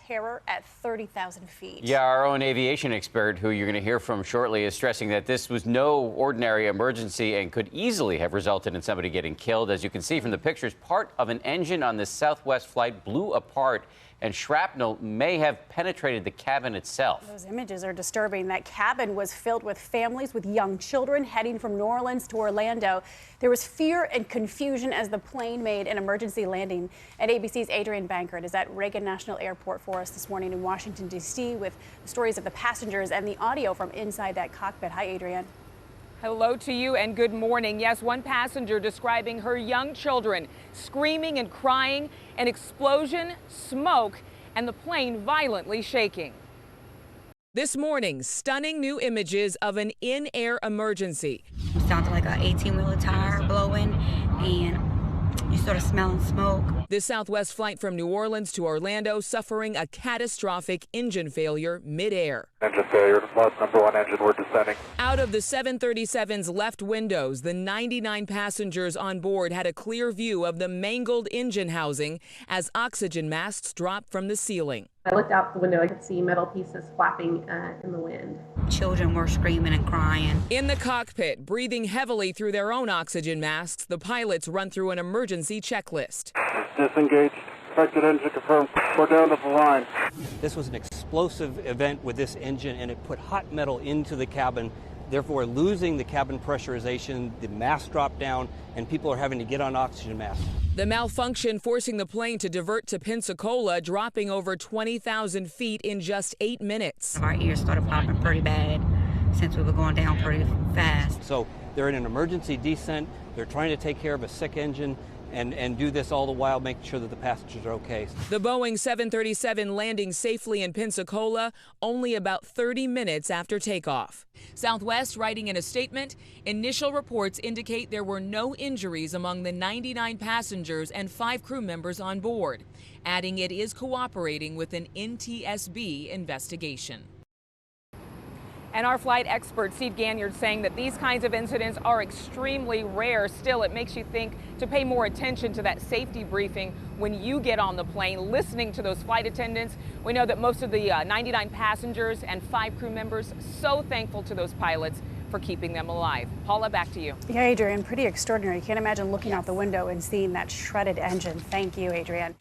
terror at 30,000 feet. Yeah, our own aviation expert, who you're going to hear from shortly, is stressing that this was no ordinary emergency and could easily have resulted in somebody getting killed. As you can see from the pictures, part of an engine on this Southwest flight blew apart, and shrapnel may have penetrated the cabin itself. Those images are disturbing. That cabin was filled with families with young children heading from New Orleans to Orlando. There was fear and confusion as the plane made an emergency landing. And ABC's Adrian Bankert is at Reagan National Airport for us this morning in Washington, D.C. with the stories of the passengers and the audio from inside that cockpit. Hi, Adrian. Hello to you and good morning. Yes, one passenger describing her young children screaming and crying, an explosion, smoke, and the plane violently shaking. This morning, stunning new images of an in-air emergency. It sounded like an 18-wheeler tire blowing, and you sort of smelling smoke. The Southwest flight from New Orleans to Orlando suffering a catastrophic engine failure midair. Engine failure, lost number one engine, we're descending. Out of the 737's left windows, the 99 passengers on board had a clear view of the mangled engine housing as oxygen masks dropped from the ceiling. I looked out the window, I could see metal pieces flapping in the wind. Children were screaming and crying. In the cockpit, breathing heavily through their own oxygen masks, the pilots run through an emergency checklist. Disengaged, affected engine confirmed, we're down to the line. This was an explosive event with this engine, and it put hot metal into the cabin, therefore losing the cabin pressurization. The mask dropped down, and people are having to get on oxygen masks. The malfunction forcing the plane to divert to Pensacola, dropping over 20,000 feet in just 8 minutes. Our ears started popping pretty bad since we were going down pretty fast. So they're in an emergency descent. They're trying to take care of a sick engine and do this all the while making sure that the passengers are okay. The Boeing 737 landing safely in Pensacola only about 30 minutes after takeoff. Southwest writing in a statement, initial reports indicate there were no injuries among the 99 passengers and 5 crew members on board, adding it is cooperating with an NTSB investigation. And our flight expert, Steve Ganyard, saying that these kinds of incidents are extremely rare. Still, it makes you think to pay more attention to that safety briefing when you get on the plane, listening to those flight attendants. We know that most of the 99 passengers and 5 crew members, so thankful to those pilots for keeping them alive. Paula, back to you. Yeah, Adrian, pretty extraordinary. You can't imagine looking out the window and seeing that shredded engine. Thank you, Adrian.